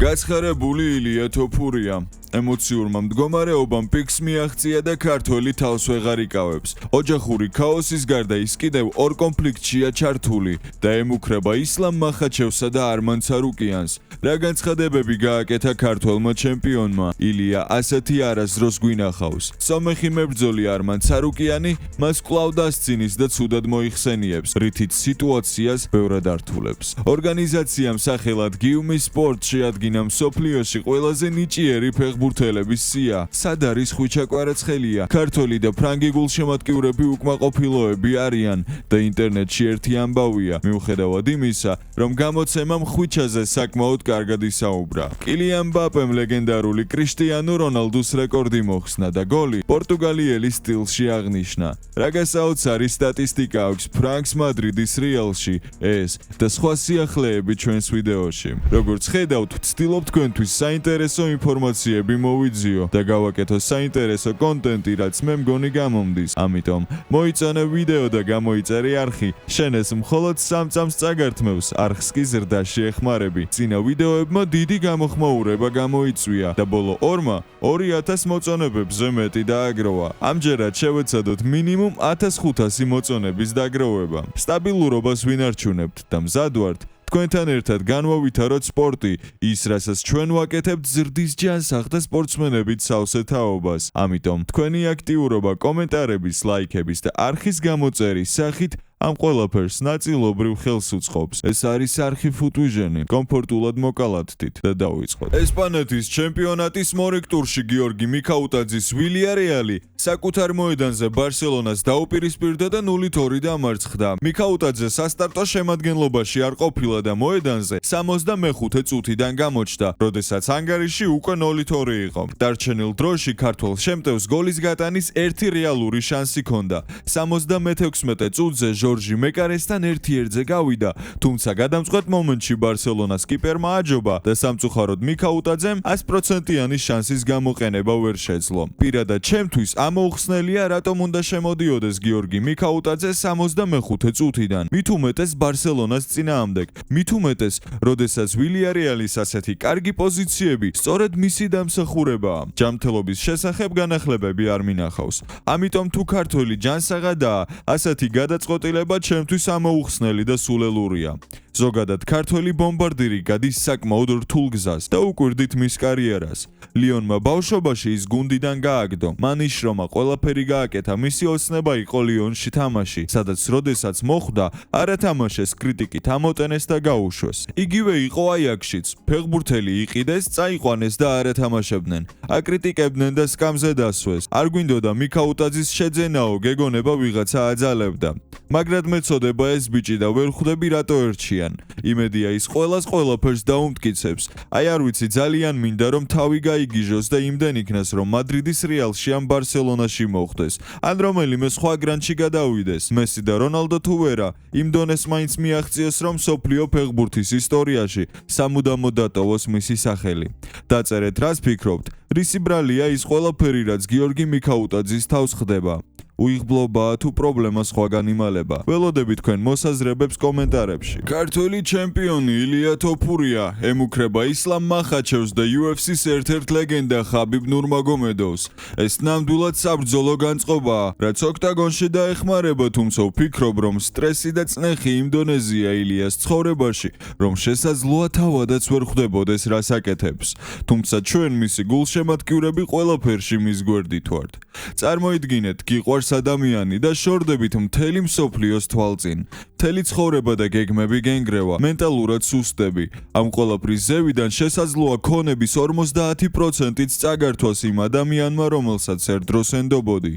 გაცხარებული ილია თოფურია. ემოციურმა მდგომარეობამ პიკს მიაღწია და ქართველი თავს ვეღარ იკავებს. ოჯახური ქაოსის გარდა ის კიდევ ორ კონფლიქტშია ჩართული და ემუქრება ისლამ მახაჩევსა და არმან ცარუკიანს. რა განცხადებები გააკეთა ქართველმა ჩემპიონმა? ილია ასეთი არასდროს გვინახავს. სომეხი მებრძოლი არმან ცარუკიანი მას კვლავ დასცინის და ცუდად მოიხსენიებს, რითიც სიტუაციას ბევრად ართულებს. ორგანიზაციამ სახელად Give Me Sport შეადგინა მსოფლიოში ყველაზე ნიჭიერი ფეხბურთელების სია. სად არის ხვიჩა კვარაცხელია? ქართველი და ფრანგი გულშემატკივრები უკმაყოფილოები არიან და ინტერნეტში ერთი ამბავია, მიუხედავად იმისა, რომ გამოცემამ ხვიჩაზე საკმაოდ კარგად ისაუბრა. კილიან მბაპემ ლეგენდარული კრიშტიანო რონალდუს რეკორდი მოხსნა და გოლი პორტუგალიელის სტილში აღნიშნა. რა გასაოცარი სტატისტიკა აქვს ფრანკს მადრიდის რეალში ეს და სხვა სიახლეები ჩვენს ვიდეოში. როგორც ხედავთ, ვცდილობ თქვენთვის საინტერესო ინფორმაციები მოვიძიო და გავაკეთო საინტერესო კონტენტი, რაც მე მგონი გამომდის. ამიტომ მოიწონე ვიდეო და გამოიწერე არხი. შენ ეს მხოლოდ 3 წამს წაგართმევს, არხს კი ზრდაში ეხმარები. წინა ვიდეოებმა დიდი გამოხმაურება გამოიწვია და ბოლო ორმა 2000 მოწონებებზე მეტი დააგროვა. ამჯერად შევეცადოთ მინიმუმ 1500 მოწონების დაგროვება. სტაბილურობას ვინარჩუნებთ და მზად ვართ თქვენთან ერთად განვავითაროთ სპორტი, ის რასაც ჩვენ ვაკეთებთ ზრდის ჯანსაღ და სპორტსმენებით სავსე თაობას. ამიტომ თქვენი აქტიურობა, კომენტარების, ლაიქების და არხის გამოწერის სახით ამ ყველაფერს ნაწილობრივ ხელს უწყობს. ეს არის არხი ფუტვიჟენი. კომფორტულად მოკალათდით და დავიწყოთ. ესპანეთის ჩემპიონატის მორიგ ტურში გიორგი მიქაუტაძის ვილიარეალი საკუთარ მოედანზე ბარსელონას დაუპირისპირდა და 0-2 დამარცხდა. მიქაუტაძე სასტარტო შემადგენლობაში არ ყოფილა და მოედანზე 65 წუთიდან გამოჩნდა, როდესაც ანგარიში უკვე 0-2 იყო. დარჩენილ დროში ქართველ შემტევს გოლის გატანის ერთი რეალური შანსი ჰქონდა. 76 წუთზე ჟორჟი მეკარესთან 1-1-ზე გავიდა, თუმცა გადამწყვეტ მომენტში ბარსელონას კიპერმა აჯობა და სამწუხაროდ მიქაუტაძემ 100%-იანი შანსის გამოყენება ვერ შეძლო. პირადად ჩემთვის ამოუხსნელია, რატომ უნდა შემოდიოდეს გიორგი მიქაუტაძე 65 წუთიდან, მით უმეტეს ბარსელონას წინააღმდეგ, მით უმეტეს, როდესაც ვილიარეალის ასეთი კარგი პოზიციები სწორედ მისი დამსახურებაა. ჯანმრთელობის შესახებ განახლებები არ მინახავს. ამიტომ თუ ქართველი ჯანსაღადაა, ასეთი გადაწყვეტილება ჩემთვის ამოუხსნელი და სულელურია. ზოგადად ქართველი ბომბარდირი გადის საკმაოდ რთულ გზას და უკვირდით მის კარიერას. ლიონმა ბავშვობაში ის გუნდიდან გააგდო. მან იშრომა, ყველაფერი გააკეთა, მისი ოცნება იყო ლიონში თამაში, სადაც როდესაც მოხვდა, არათამაშეს, კრიტიკით ამოტენეს და გაუშვეს. იგივე იყო აიაქსშიც. ფეხბურთელი იყიდეს, წაიყვანეს და არათამაშებდნენ. აკრიტიკებდნენ და სკამზე დასვეს. არ გვინდოდა მიქაუტაძის შეძენაო, გეგონება ვიღაცა აძალებდა. მაგრამ მეწოდება ეს ბიჭი და ვერ ხვდები რატო ერჩიან. იმედია ის ყველაფერს დაუმტკიცებს. აი არ ვიცი, ძალიან მინდა რომ თავი გაიგიჟოს და იმდენ იქნას რომ მადრიდის რეალში ან ბარსელონაში მოხვდეს, ან რომელიმე სხვა გრანდში გადავიდეს. მესი და რონალდო თუ ვერა, იმ დონეს მაინც მიაღწიოს რომ მსოფლიო ფეხბურთის ისტორიაში სამუდამოდ დატოვოს მისი სახელი. დაწერეთ რას ფიქრობთ, რისი ბრალია ის ყველაფერი რაც გიორგი მიქაუტაძის თავს ხდება. უიღბლობაა თუ პრობლემა სხვაგან იმალება. ველოდები თქვენ მოსაზრებებს კომენტარებში. ქართველი ჩემპიონი ილია თოფურია ემუქრება ისლამ მახაჩევს და UFC-ს ერთ-ერთ ლეგენდა ხაბიბ ნურმაგომედოვს. ეს ნამდვილად საბრძოლო განწყობაა, რაც ოქტაგონში დაეხმარება, თუმცა ვფიქრობ, რომ სტრესი და წნეხი იმ დონეზეა ილიას ცხოვრებაში, რომ შესაძლოა თავადაც ვერ ხვდებოდეს რას აკეთებს. თუმცა ჩვენ მისი გულშემატკივრები ყველაფერში მის გვერდით ვართ. წარმოიდგინეთ, გიყვარს ადამიანი და შორდებით მთელი მსოფლიოს თვალწინ. მთელი ცხოვრება და გეგმები გენგრევა, მენტალურად სუსტები. ამ ყველაფრის ზევიდან შესაძლოა ქონების 50%-იც წაგართვას იმ ადამიანმა, რომელსაც ერთ დროს ენდობოდი.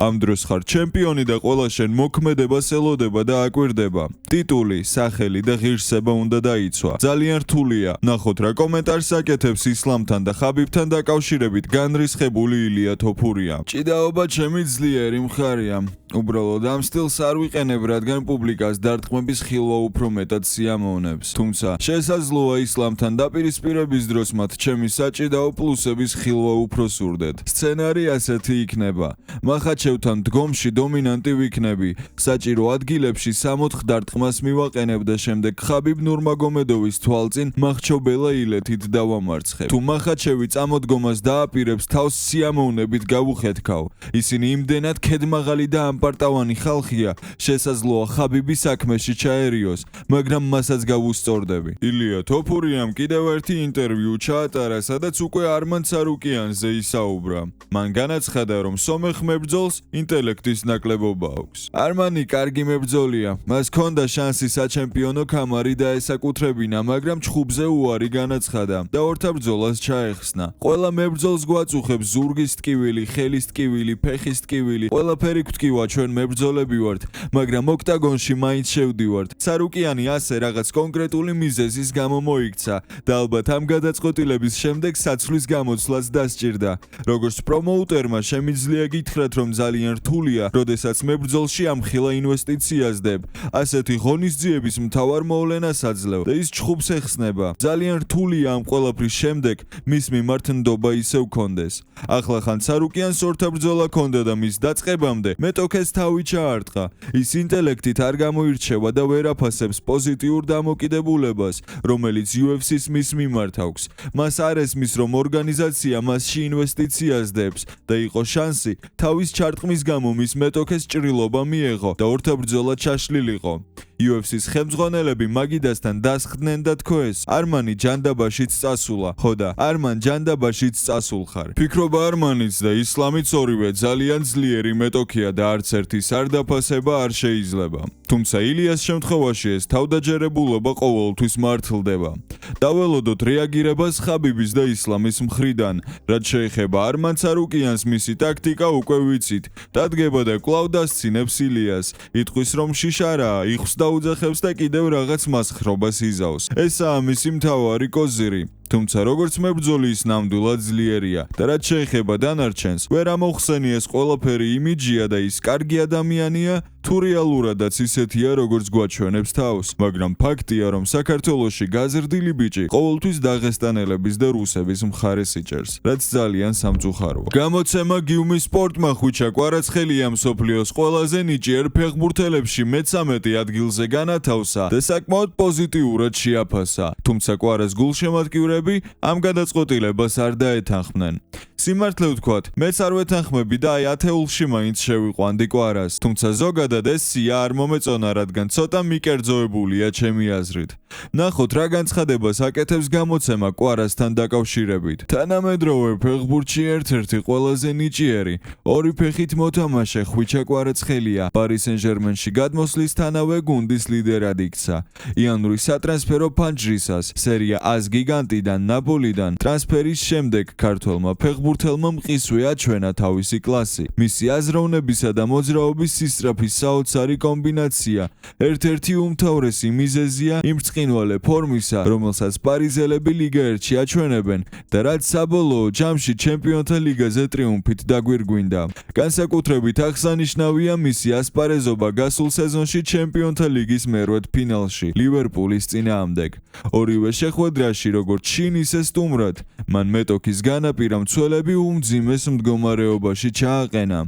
ამ დროს ხარ ჩემპიონი და ყველა შენ მოქმედებას ელოდება და აკვირდება. ტიტული, სახელი და ღირსება უნდა დაიცვა. ძალიან რთულია. ნახოთ რა კომენტარს აკეთებს ისლამთან და ხაბიბთან დაკავშირებით განრისხებული ილია თოფურია. ჭიდაობა ჩემი ძლიერი მხარია. უბრალოდ ამ სტილს არ ვიყენებ, რადგან პუბლიკას დარტყმების ხილვა უფრო მეტად სიამოვნებს. თუმცა შესაძლოა ისლამთან დაპირისპირების დროს მათ ჩემი საჭიდაო პლუსების ხილვა უფრო სურდეთ. სცენარი ასეთი იქნება. მახაჩევთან დგომში დომინანტი ვიქნები, საჭირო ადგილებში 60 დარტყმას მივაყენებ და შემდეგ ხაბიბ ნურმაგომედოვის თვალწინ მახრჩობელა ილეთით დავამარცხებ. თუ მახაჩევი წამოდგომას დააპირებს, თავს სიამოვნებით გავუხეთქავ. ისინი იმდენად ქედმაღალი და ამპარტავანი ხალხია, შესაძლოა ხაბიბი საქმეში ჩაერიოს, მაგრამ მასაც გავუსწორდები. ილია თოფურიამ კიდევ ერთი ინტერვიუ ჩაატარა, სადაც უკვე არმან ცარუკიანზე ისაუბრა. მან განაცხადა, რომ სომეხ მებრძოლს ინტელექტის ნაკლებობა აქვს. არმანი კარგი მებრძოლია, მას ჰქონდა შანსი საჩემპიონო ქამარი დაესაკუთრებინა, მაგრამ ჩხუბზე უარი განაცხადა და ორთა ბრძოლას ჩაეხსნა. ყველა მებრძოლს გვაწუხებს ზურგის ტკივილი, ხელის ტკივილი, ფეხის ტკივილი, ყველაფერი გვტკივა, ჩვენ მებრძოლები ვართ, მაგრამ ოქტაგონში მაინც შევდივართ. ცარუკიანი ასე რაღაც კონკრეტული მიზეზის გამო მოიქცა და ალბათ ამ გადაწყვეტილების შემდეგ საცვლის გამოცვლაც დასჭირდა. როგორც პრომოუტერმა შემიძლია გითხრათ, რომ ძალიან რთულია, როდესაც მებრძოლში ამხილა ინვესტიციას დებ. ასეთი ღონისძიების მთავარ მოვლენას აძლევ და ის ჩხუბს ეხსნება. ძალიან რთულია ამ ყველაფრის შემდეგ მის მიმართ ნდობა ისევ კონდეს. ახლა ხან ცარუკიანს ორთა ბრძოლა ქონდა და მის დაწყებამდე მეტოქეს თავი ჩაარტყა. ის ინტელექტით არ გამოირჩევა და ვერ აფასებს პოზიტიურ დამოკიდებულებას, რომელიც UFC-ს მის მიმართ აქვს. მას არ ესმის, რომ ორგანიზაცია მასში ინვესტიციას დებს და იყო შანსი თავის ჩარტყმის გამო მის მეტოქეს ჭრილობა მიეღო და ორთა ბრძოლა ჩაშლილიყო. UFC-ს ხელმძღვანელები მაგიდასთან დასხდნენ და თქოეს, არმანი ჯანდაბაშიც წასულა. ხო და არმან ჯანდაბაშიც წასულხარ. ფიქრობა არმანიც და ისლამიც ორივე ძალიან ძლიერი მეტოქია და არც ერთი სარდაფასება არ შეიძლება. თუმცა ილიას შემთხვევაში ეს თავდაჯერებულობა ყოველთვის მართლდება. დაველოდოთ რეაგირებას ხაბიბის და ისლამის მხრიდან. რაც შეეხება არმან ცარუკიანს, მისი ტაქტიკა უკვე ვიცით. დადგება და კვლავ დასცინებს ილიას. იტყვის, რომ შიშარაა, იხს დაუძახებს და კიდევ რაღაც მასხრობას იზავს. ესაა მისი მთავარი კოზირი. თუმცა როგორც მებრძოლი ის ნამდვილად ძლიერია და რაც შეეხება დანარჩენს, ვერ ამოხსენია ეს ყველაფერი იმიჯია და ის კარგი ადამიანია, თუ რეალურადაც ისეთია, როგორც გვაჩვენებს თავს. მაგრამ ფაქტია, რომ საქართველოში გაზრდილი ბიჭი ყოველთვის დაღესტანელების და რუსების მხარეს იჭერს, რაც ძალიან სამწუხაროა. გამოცემა გიუმი სპორტმა ხვიჩა კვარაცხელია მსოფლიოს ყველაზე ნიჭიერ ფეხბურთელებში მე-13 ადგილზე განათავსა და საკმაოდ პოზიტიურად შეაფასა. თუმცა კვარას გულშემატკივრები ამ გადაწყვეტილებას არ დაეთანხმნენ. სიმართლე ვთქვათ, მეც არ ვეთანხმები და აი ათეულში მაინც შევიყვანდი კვარას, თუმცა ზოგადად ეს სია არ მომეწონა, რადგან ცოტა მიკერძოებულია ჩემი აზრით. ნახოთ რა განცხადებას აკეთებს გამოცემა კვარასთან დაკავშირებით. თანამედროვე ფეხბურთში ერთ-ერთი ყველაზე ნიჭიერი, ორი ფეხით მოთამაშე ხვიჩა კვარაცხელია პარი სენ-ჟერმენში გადმოსვლის თანავე გუნდის ლიდერად იქცა. იანვრის სატრანსფერო ფანჯრისას სერია AS გიგანტიდან ნაპოლიდან ტრანსფერის შემდეგ ქართველმა ფეხბურთელმა მყისვე აჩვენა თავისი კლასი. მისი აზროვნებისა და მოძრაობის სისწრაფის საოცარი კომბინაცია ერთ-ერთი უმთავრესი მიზეზია იმ ბრწყინვალე ფორმისა, რომელსაც პარიზელები ლიგა 1-ში აჩვენებენ და რაც საბოლოო ჯამში ჩემპიონთა ლიგაზე ტრიუმფით დაგვირგვინდა. განსაკუთრებით აღსანიშნავია მისი ასპარეზობა გასულ სეზონში ჩემპიონთა ლიგის მერვედ ფინალში ლივერპულის წინააღმდეგ. ორივე შეხვედრაში როგორც შინ ისე სტუმრად, მან მეტოქის განაპირა მცველები უმძიმეს მდგომარეობაში ჩააყენა.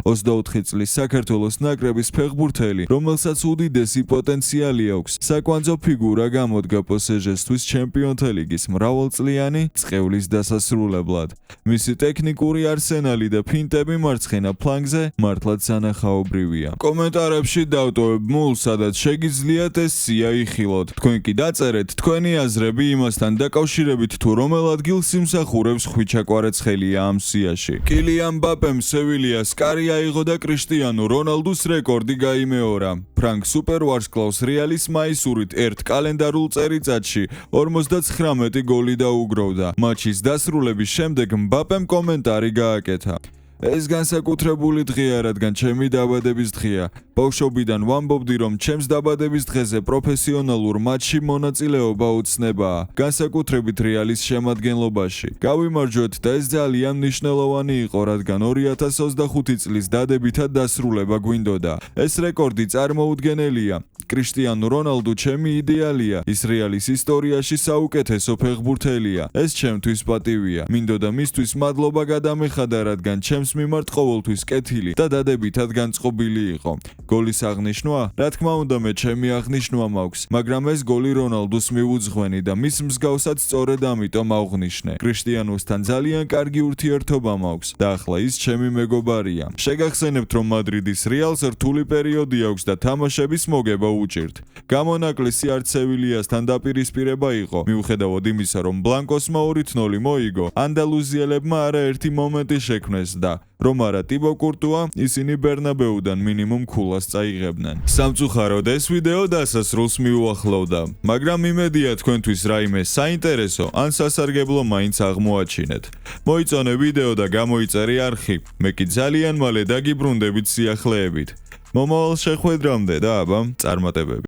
24 წლის საქართველოს ნაკრების ფეხბურთელი, რომელსაც უდიდესი პოტენციალი აქვს, საკვანძო ფიგურა გამოდგა პოსეჟესთვის ჩემპიონთა ლიგის მრავალწლიანი წყევლის დასასრულებლად. მისი ტექნიკური არსენალი და ფინტები მარცხენა ფლანგზე მართლაც სანახაობრივია. კომენტარებში დავტოვებ მულ, სადაც შეგიძლიათ ეს სია იხილოთ. თქვენ კი დაწერეთ თქვენი აზრები იმასთან დაკავშირებით, თუ რომელ ადგილს იმსახურებს ხვიჩა კვარაცხელია ამ სიაში. კილიან მბაპემ სევილიას კარი აიღო და კრიშტიანო რონალდუს რეკორდი გაიმეორა. ფრანკ სუპერვარსკლავს რეალის მაისურით ერთ კალენდარულ წელიწადში 59 გოლი დაუგროვდა. მატჩის დასრულების შემდეგ მბაპემ კომენტარი გააკეთა. ეს განსაკუთრებული დღეა, რადგან ჩემი დაბადების დღეა. ბავშვობიდან ვამბობდი, რომ ჩემს დაბადების დღეზე პროფესიონალურ მატჩში მონაწილეობა უცნებაა, განსაკუთრებით რეალის შემადგენლობაში. გავიმარჯვეთ და ეს ძალიან მნიშვნელოვანი იყო, რადგან 2025 წლის დადებითად დასრულება გვინდოდა. ეს რეკორდი წარმოუდგენელია. კრისტიანო რონალდუ ჩემი იდეალია. ის რეალის ისტორიაში საუკეთესო ფეხბურთელია. ეს ჩემთვის პატივია. მინდოდა მისთვის მადლობა გადამეხადა, რადგან ჩემს მიმართ ყოველთვის კეთილი და დადებითად განწყობილი იყო. გოლის აღნიშვნა? რა თქმა უნდა, მე ჩემი აღნიშვნა მაქვს, მაგრამ ეს გოლი რონალდუს მიუძღვენი და მის მსგავსად სწორედ ამიტომ ავღნიშნე. კრისტიანოსთან ძალიან კარგი ურთიერთობა მაქვს და ახლა ის ჩემი მეგობარია. შეგახსენებთ, რომ მადრიდის რეალს რთული პერიოდი აქვს და თამაშების მოგება უჭირთ. გამონაკლისი არც სევილიასთან დაპირისპირება იყო, მიუხედავად იმისა, რომ ბლანკოსმა 2-0 მოიგო, ანდალუზიელებმა არაერთი მომენტი შექმნეს და რომ არა ტიბო კურტუა, ისინი ბერნაბეუდან მინიმუმ ქულას წაიღებდნენ. სამწუხაროდ ეს ვიდეო დასასრულს მიუახლოვდა, მაგრამ იმედია თქვენთვის რაიმე საინტერესო ან სასარგებლო მაინც აღმოაჩინეთ. მოიწონე ვიდეო და გამოიწერე არხი, მე კი ძალიან მალე დაგიბრუნდებით სიახლეებით. მომავალ შეხვედრამდე და აბა წარმატებები.